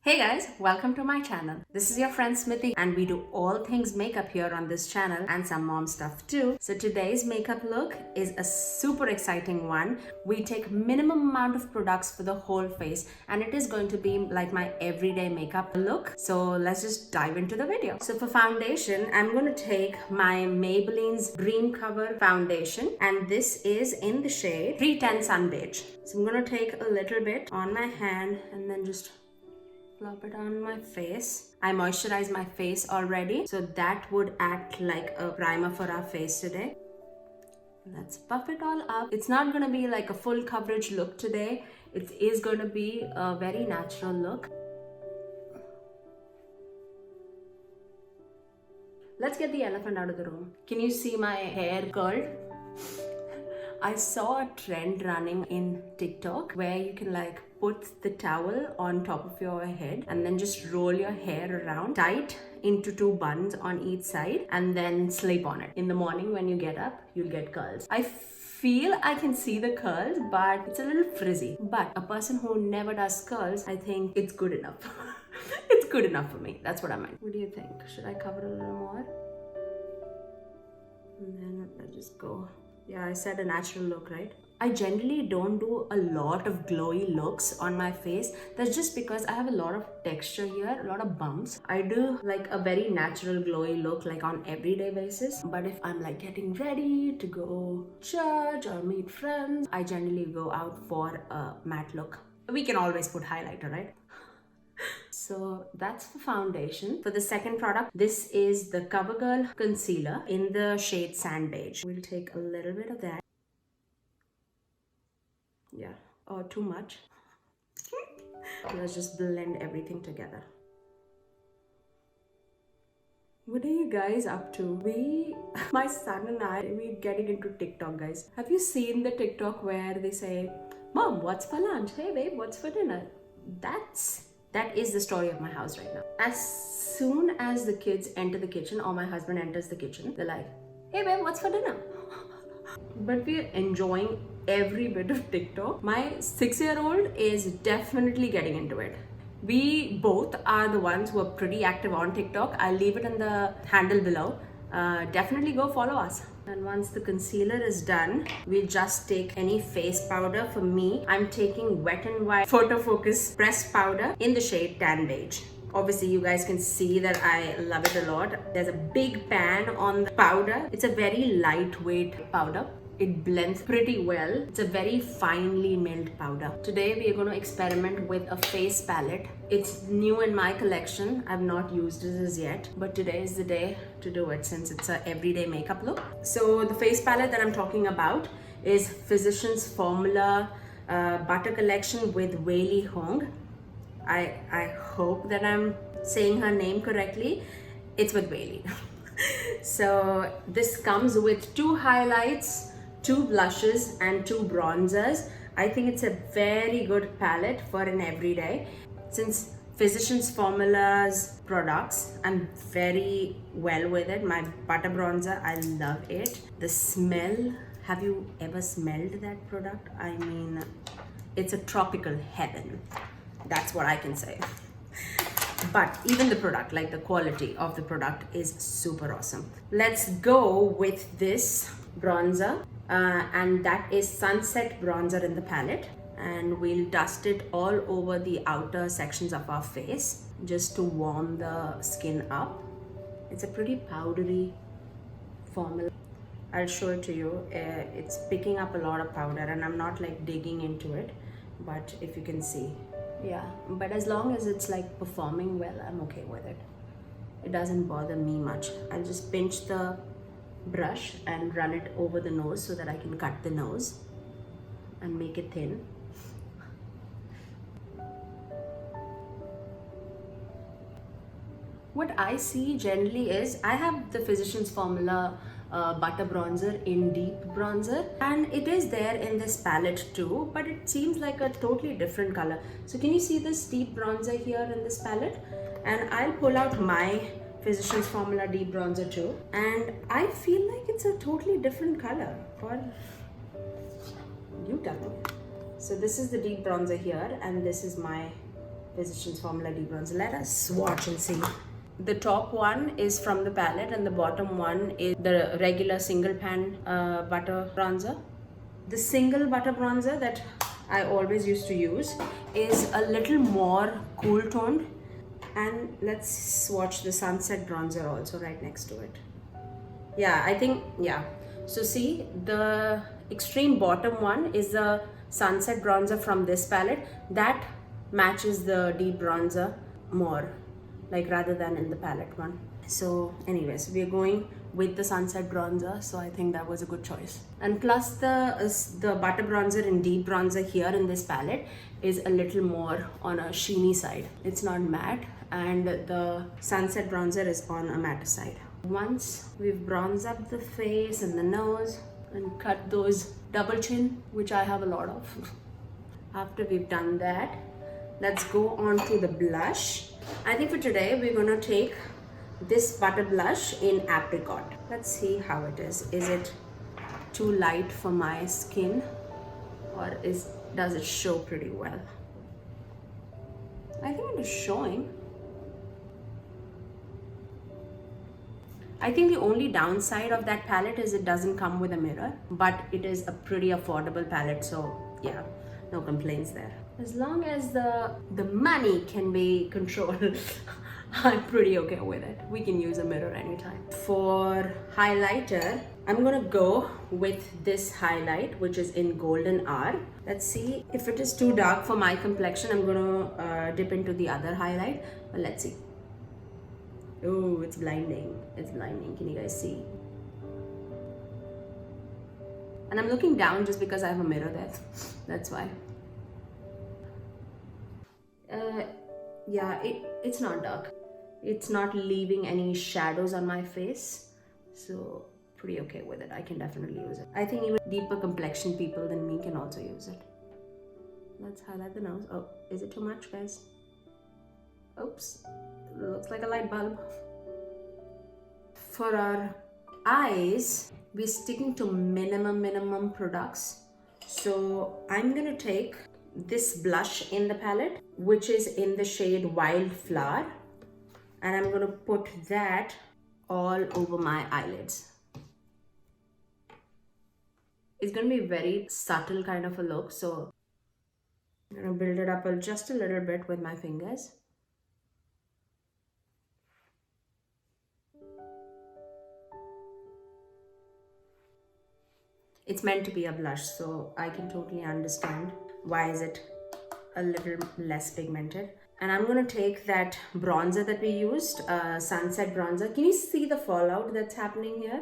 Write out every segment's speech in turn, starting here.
Hey guys, welcome to my channel. This is your friend Smithy and we do all things makeup here on this channel and some mom stuff too. So today's makeup look is a super exciting one. We take minimum amount of products for the whole face and it is going to be like my everyday makeup look. So let's just dive into the video. So for foundation, I'm going to take my Maybelline's Dream Cover foundation and this is in the shade 310 Sun Beige. So I'm going to take a little bit on my hand and then just plop it on my face. I moisturize my face already, so that would act like a primer for our face today. Let's buff it all up. It's not gonna be like a full coverage look today. It is gonna be a very natural look. Let's get the elephant out of the room. Can you see my hair curled? I saw a trend running in TikTok where you can like put the towel on top of your head and then just roll your hair around tight into two buns on each side and then sleep on it. In the morning when you get up, you'll get curls. I feel I can see the curls, but it's a little frizzy. But a person who never does curls, I think it's good enough. It's good enough for me. That's what I meant. What do you think? Should I cover a little more? And then I'll just go. Yeah, I said a natural look, right? I generally don't do a lot of glowy looks on my face. That's just because I have a lot of texture here, a lot of bumps. I do like a very natural glowy look like on everyday basis. But if I'm like getting ready to go church or meet friends, I generally go out for a matte look. We can always put highlighter, right? So that's for foundation. For the second product, this is the CoverGirl concealer in the shade Sand Beige. We'll take a little bit of that. Yeah, or too much. Let's just blend everything together. What are you guys up to? My son and we're getting into TikTok, guys. Have you seen the TikTok where they say, Mom, what's for lunch? Hey babe, what's for dinner? That is the story of my house right now. As soon as the kids enter the kitchen or my husband enters the kitchen, they're like, hey babe, what's for dinner? But we're enjoying every bit of TikTok. My 6-year-old is definitely getting into it. We both are the ones who are pretty active on TikTok. I'll leave it in the handle below. Definitely go follow us. And once the concealer is done, we'll just take any face powder. For me, I'm taking Wet n Wild Photo Focus pressed powder in the shade Tan Beige. Obviously, you guys can see that I love it a lot. There's a big pan on the powder. It's a very lightweight powder. It blends pretty well. It's a very finely milled powder. Today we are going to experiment with a face palette. It's new in my collection. I've not used it as yet, but today is the day to do it since it's a everyday makeup look. So the face palette that I'm talking about is Physicians Formula Butter Collection with Wei Li Hong. I hope that I'm saying her name correctly. It's with Wei Li. So this comes with 2 highlights, 2 blushes and 2 bronzers. I think it's a very good palette for an everyday. Since Physicians Formula's products, I'm very well with it. My butter bronzer, I love it. The smell, have you ever smelled that product? I mean, it's a tropical heaven. That's what I can say. But even the product, like the quality of the product is super awesome. Let's go with this bronzer and that is Sunset Bronzer in the palette, and we'll dust it all over the outer sections of our face just to warm the skin up. It's a pretty powdery formula. I'll show it to you. It's picking up a lot of powder and I'm not like digging into it, but if you can see, yeah, but as long as it's like performing well, I'm okay with it. It doesn't bother me much. I'll just pinch the brush and run it over the nose so that I can cut the nose and make it thin. What I see generally is I have the Physicians Formula butter bronzer in deep bronzer, and it is there in this palette too, but it seems like a totally different color. So can you see this deep bronzer here in this palette? And I'll pull out my Physicians Formula deep bronzer too, and I feel like it's a totally different color. Or you tell me. So this is the deep bronzer here and this is my Physicians Formula D Bronzer. Let us swatch and see. The top one is from the palette and the bottom one is the regular single pan butter bronzer. The single butter bronzer that I always used to use is a little more cool toned. And let's swatch the Sunset bronzer also right next to it. Yeah, I think, yeah. So see, the extreme bottom one is the Sunset bronzer from this palette. That matches the deep bronzer more, like rather than in the palette one. So anyways, we're going with the Sunset bronzer, so I think that was a good choice. And plus the butter bronzer and deep bronzer here in this palette is a little more on a sheeny side. It's not matte, and the Sunset bronzer is on a matte side. Once we've bronzed up the face and the nose and cut those double chin, which I have a lot of. After we've done that, let's go on to the blush. I think for today we're gonna take this butter blush in apricot. Let's see how it is. Is it too light for my skin, or does it show pretty well? I think it is showing. I think the only downside of that palette is it doesn't come with a mirror, but it is a pretty affordable palette, so yeah, no complaints there. As long as the money can be controlled, I'm pretty okay with it. We can use a mirror anytime. For highlighter, I'm gonna go with this highlight, which is in Golden Hour. Let's see if it is too dark for my complexion. I'm gonna dip into the other highlight, but let's see. Oh, it's blinding. It's blinding. Can you guys see? And I'm looking down just because I have a mirror there. That's why. Yeah, it's not dark. It's not leaving any shadows on my face. So pretty okay with it. I can definitely use it. I think even deeper complexion people than me can also use it. Let's highlight the nose. Oh, is it too much, guys? Oops. Looks like a light bulb. For our eyes, we're sticking to minimum products. So I'm gonna take this blush in the palette, which is in the shade Wildflower, and I'm gonna put that all over my eyelids. It's gonna be very subtle kind of a look, so I'm gonna build it up just a little bit with my fingers. It's meant to be a blush, so I can totally understand why is it a little less pigmented. And I'm gonna take that bronzer that we used, Sunset bronzer. Can you see the fallout that's happening here?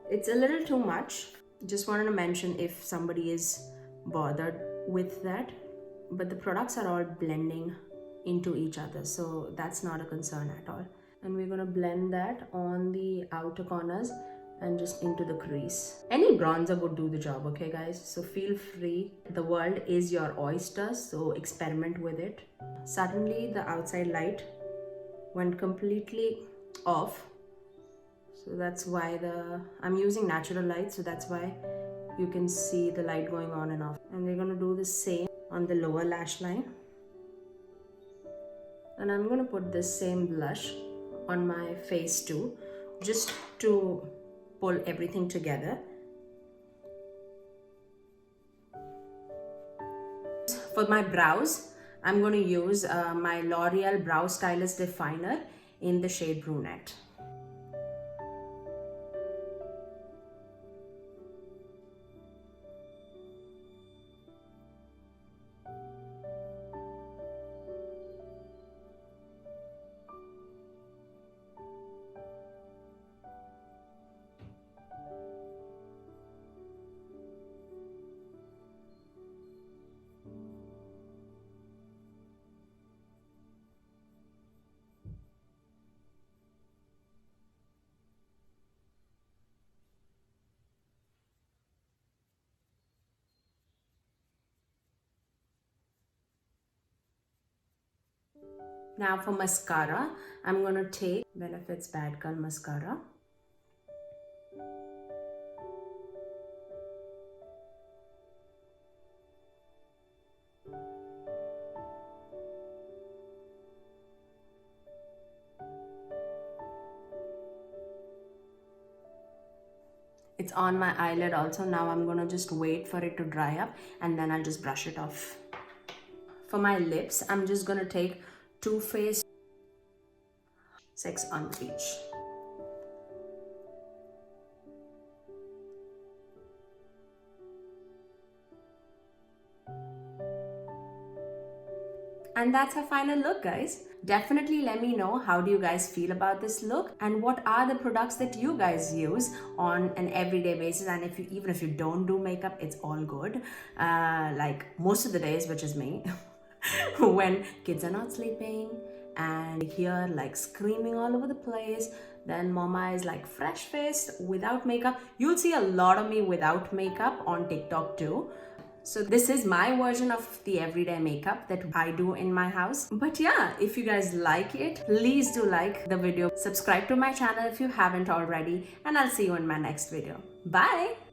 It's a little too much. Just wanted to mention if somebody is bothered with that, but the products are all blending into each other, so that's not a concern at all. And we're gonna blend that on the outer corners and just into the crease. Any bronzer would do the job, okay guys? So feel free. The world is your oyster, so experiment with it. Suddenly the outside light went completely off. So that's why I'm using natural light, so that's why you can see the light going on and off. And we're gonna do the same on the lower lash line. And I'm gonna put this same blush on my face too, just to pull everything together. For my brows, I'm going to use my L'Oreal Brow Stylist Definer in the shade Brunette. Now for mascara, I'm going to take Benefit's Bad Girl Mascara. It's on my eyelid also. Now I'm gonna just wait for it to dry up and then I'll just brush it off. For my lips, I'm just gonna take Too Faced Sex on the Beach. And that's our final look, guys. Definitely let me know how do you guys feel about this look and what are the products that you guys use on an everyday basis. And if you, even if you don't do makeup, it's all good. Like most of the days, which is me, when kids are not sleeping and hear like screaming all over the place, then mama is like fresh faced without makeup. You'll see a lot of me without makeup on TikTok too. So this is my version of the everyday makeup that I do in my house. But yeah, if you guys like it, please do like the video. Subscribe to my channel if you haven't already, and I'll see you in my next video. Bye!